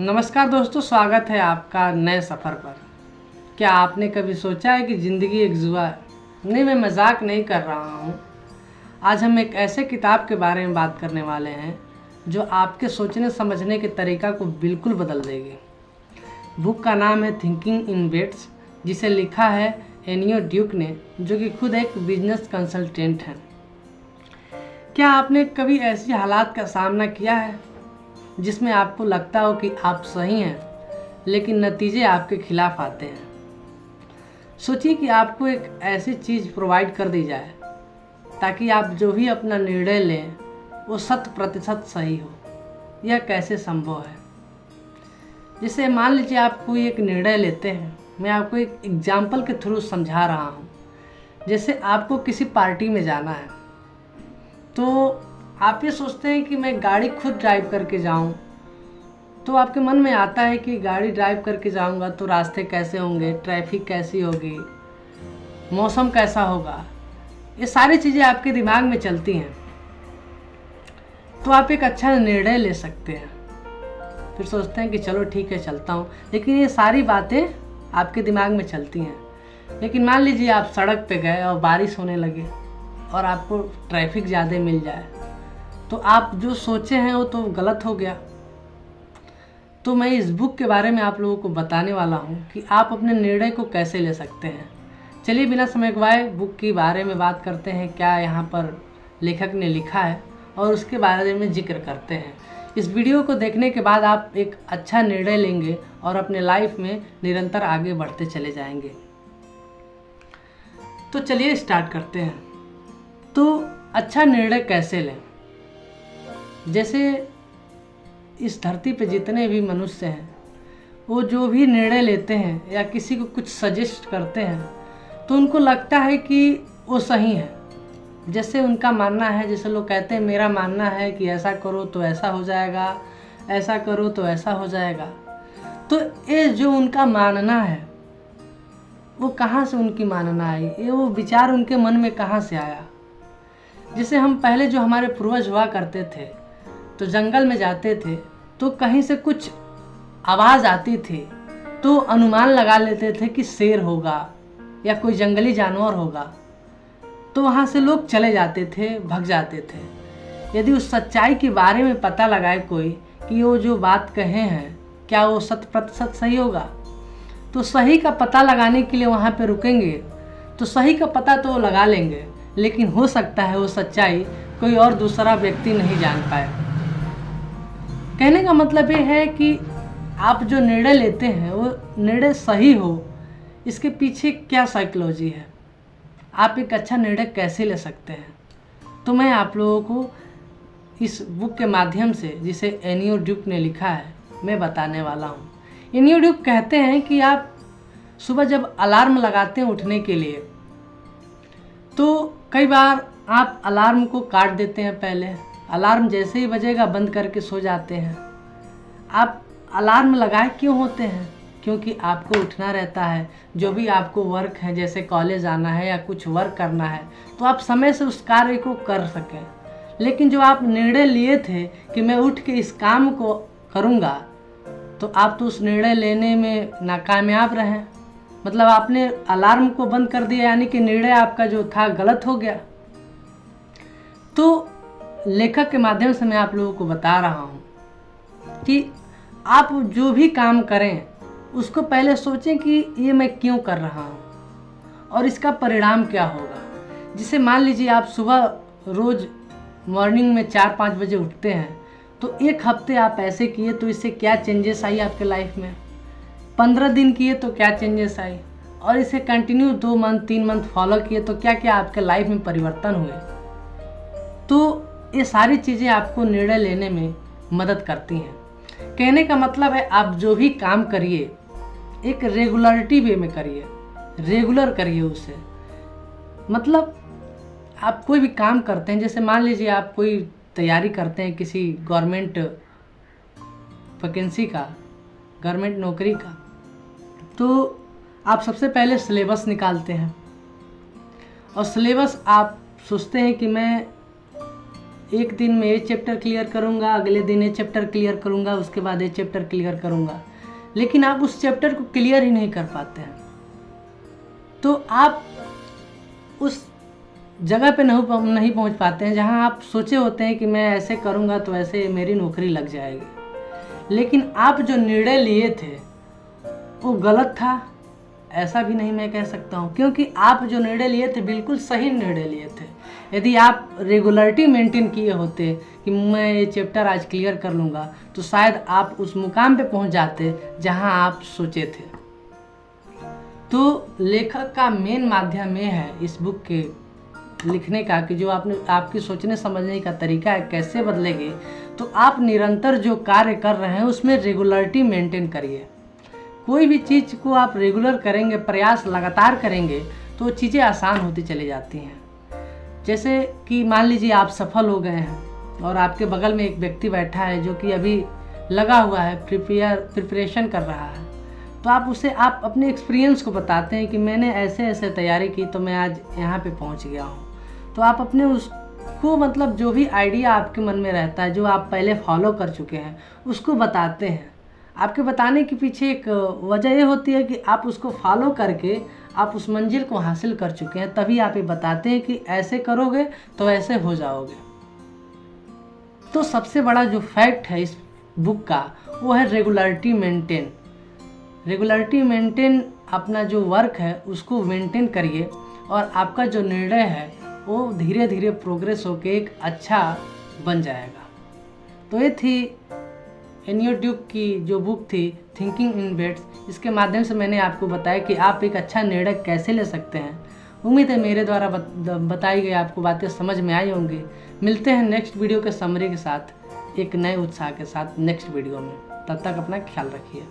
नमस्कार दोस्तों, स्वागत है आपका नए सफ़र पर। क्या आपने कभी सोचा है कि ज़िंदगी एक जुआ है? नहीं, मैं मजाक नहीं कर रहा हूँ। आज हम एक ऐसे किताब के बारे में बात करने वाले हैं जो आपके सोचने समझने के तरीका को बिल्कुल बदल देगी। बुक का नाम है थिंकिंग इन बिट्स, जिसे लिखा है एनियो ड्यूक ने, जो कि खुद एक बिजनेस कंसल्टेंट हैं। क्या आपने कभी ऐसी हालात का सामना किया है जिसमें आपको लगता हो कि आप सही हैं लेकिन नतीजे आपके खिलाफ आते हैं? सोचिए कि आपको एक ऐसी चीज़ प्रोवाइड कर दी जाए ताकि आप जो भी अपना निर्णय लें वो 100% सही हो। यह कैसे संभव है? जैसे मान लीजिए आप कोई एक निर्णय लेते हैं। मैं आपको एक एग्जाम्पल के थ्रू समझा रहा हूँ। जैसे आपको किसी पार्टी में जाना है, तो आप ये सोचते हैं कि मैं गाड़ी खुद ड्राइव करके जाऊं। तो आपके मन में आता है कि गाड़ी ड्राइव करके जाऊंगा तो रास्ते कैसे होंगे, ट्रैफिक कैसी होगी, मौसम कैसा होगा, ये सारी चीज़ें आपके दिमाग में चलती हैं। तो आप एक अच्छा निर्णय ले सकते हैं। फिर सोचते हैं कि चलो ठीक है, चलता हूँ। लेकिन ये सारी बातें आपके दिमाग में चलती हैं। लेकिन मान लीजिए आप सड़क पे गए और बारिश होने लगे और आपको ट्रैफिक ज़्यादा मिल जाए, तो आप जो सोचे हैं वो तो गलत हो गया। तो मैं इस बुक के बारे में आप लोगों को बताने वाला हूँ कि आप अपने निर्णय को कैसे ले सकते हैं। चलिए बिना समय गवाए बुक के बारे में बात करते हैं, क्या यहाँ पर लेखक ने लिखा है, और उसके बारे में जिक्र करते हैं। इस वीडियो को देखने के बाद आप एक अच्छा निर्णय लेंगे और अपने लाइफ में निरंतर आगे बढ़ते चले जाएंगे। तो चलिए स्टार्ट करते हैं। तो अच्छा निर्णय कैसे लें? जैसे इस धरती पे जितने भी मनुष्य हैं, वो जो भी निर्णय लेते हैं या किसी को कुछ सजेस्ट करते हैं तो उनको लगता है कि वो सही है। जैसे उनका मानना है, जैसे लोग कहते हैं मेरा मानना है कि ऐसा करो तो ऐसा हो जाएगा, ऐसा करो तो ऐसा हो जाएगा। तो ये जो उनका मानना है वो कहाँ से उनकी मानना आई, ये वो विचार उनके मन में कहाँ से आया? जैसे हम पहले जो हमारे पूर्वज हुआ करते थे तो जंगल में जाते थे, तो कहीं से कुछ आवाज़ आती थी तो अनुमान लगा लेते थे कि शेर होगा या कोई जंगली जानवर होगा। तो वहाँ से लोग चले जाते थे, भग जाते थे। यदि उस सच्चाई के बारे में पता लगाए कोई कि वो जो बात कहे हैं क्या वो 100% सही होगा, तो सही का पता लगाने के लिए वहाँ पे रुकेंगे तो सही का पता तो वो लगा लेंगे, लेकिन हो सकता है वो सच्चाई कोई और दूसरा व्यक्ति नहीं जान पाए। कहने का मतलब ये है कि आप जो निर्णय लेते हैं वो निर्णय सही हो, इसके पीछे क्या साइकोलॉजी है, आप एक अच्छा निर्णय कैसे ले सकते हैं। तो मैं आप लोगों को इस बुक के माध्यम से, जिसे एनियो ड्यूक ने लिखा है, मैं बताने वाला हूँ। एनियो ड्यूक कहते हैं कि आप सुबह जब अलार्म लगाते हैं उठने के लिए, तो कई बार आप अलार्म को काट देते हैं। पहले अलार्म जैसे ही बजेगा बंद करके सो जाते हैं। आप अलार्म लगाए क्यों होते हैं? क्योंकि आपको उठना रहता है। जो भी आपको वर्क है, जैसे कॉलेज आना है या कुछ वर्क करना है, तो आप समय से उस कार्य को कर सकें। लेकिन जो आप निर्णय लिए थे कि मैं उठ के इस काम को करूँगा, तो आप तो उस निर्णय लेने में नाकामयाब रहे। मतलब आपने अलार्म को बंद कर दिया, यानी कि निर्णय आपका जो था गलत हो गया। तो लेखक के माध्यम से मैं आप लोगों को बता रहा हूँ कि आप जो भी काम करें उसको पहले सोचें कि ये मैं क्यों कर रहा हूँ और इसका परिणाम क्या होगा। जिसे मान लीजिए आप सुबह रोज़ मॉर्निंग में 4-5 बजे उठते हैं, तो एक हफ्ते आप ऐसे किए तो इससे क्या चेंजेस आई आपके लाइफ में, 15 दिन किए तो क्या चेंजेस आई, और इसे कंटिन्यू 2 मंथ 3 मंथ फॉलो किए तो क्या क्या आपके लाइफ में परिवर्तन हुए। तो ये सारी चीज़ें आपको निर्णय लेने में मदद करती हैं। कहने का मतलब है आप जो भी काम करिए एक रेगुलरिटी वे में करिए, रेगुलर करिए उसे। मतलब आप कोई भी काम करते हैं, जैसे मान लीजिए आप कोई तैयारी करते हैं किसी गवर्नमेंट वैकेंसी का, गवर्नमेंट नौकरी का, तो आप सबसे पहले सिलेबस निकालते हैं और सिलेबस आप सोचते हैं कि मैं एक दिन में ये चैप्टर क्लियर करूँगा, अगले दिन ये चैप्टर क्लियर करूँगा, उसके बाद ये चैप्टर क्लियर करूँगा, लेकिन आप उस चैप्टर को क्लियर ही नहीं कर पाते हैं। तो आप उस जगह पे नहीं पहुंच पाते हैं जहां आप सोचे होते हैं कि मैं ऐसे करूंगा तो ऐसे मेरी नौकरी लग जाएगी। लेकिन आप जो निर्णय लिए थे वो गलत था, ऐसा भी नहीं मैं कह सकता हूं, क्योंकि आप जो निर्णय लिए थे बिल्कुल सही निर्णय लिए थे। यदि आप रेगुलरिटी मेंटेन किए होते कि मैं ये चैप्टर आज क्लियर कर लूँगा, तो शायद आप उस मुकाम पे पहुंच जाते जहां आप सोचे थे। तो लेखक का मेन माध्यम ये है इस बुक के लिखने का कि जो आपकी सोचने समझने का तरीका है कैसे बदलेगी। तो आप निरंतर जो कार्य कर रहे हैं उसमें रेगुलरिटी मेंटेन करिए। कोई भी चीज़ को आप रेगुलर करेंगे, प्रयास लगातार करेंगे, तो चीज़ें आसान होती चली जाती हैं। जैसे कि मान लीजिए आप सफल हो गए हैं और आपके बगल में एक व्यक्ति बैठा है जो कि अभी लगा हुआ है, प्रिपरेशन कर रहा है, तो आप अपने एक्सपीरियंस को बताते हैं कि मैंने ऐसे ऐसे तैयारी की तो मैं आज यहाँ पे पहुँच गया हूँ। तो आप अपने उसको मतलब जो भी आइडिया आपके मन में रहता है, जो आप पहले फॉलो कर चुके हैं, उसको बताते हैं। आपके बताने के पीछे एक वजह ये होती है कि आप उसको फॉलो करके आप उस मंजिल को हासिल कर चुके हैं, तभी आप ये बताते हैं कि ऐसे करोगे तो ऐसे हो जाओगे। तो सबसे बड़ा जो फैक्ट है इस बुक का वो है रेगुलरिटी मेंटेन। रेगुलरिटी मेंटेन, अपना जो वर्क है उसको मेंटेन करिए और आपका जो निर्णय है वो धीरे धीरे प्रोग्रेस होके एक अच्छा बन जाएगा। तो ये थी एनियो ड्यूक की जो बुक थी थिंकिंग इन बिट्स। इसके माध्यम से मैंने आपको बताया कि आप एक अच्छा निर्णय कैसे ले सकते हैं। उम्मीद है मेरे द्वारा बताई गई आपको बातें समझ में आई होंगी। मिलते हैं नेक्स्ट वीडियो के समरी के साथ, एक नए उत्साह के साथ नेक्स्ट वीडियो में। तब तक अपना ख्याल रखिए।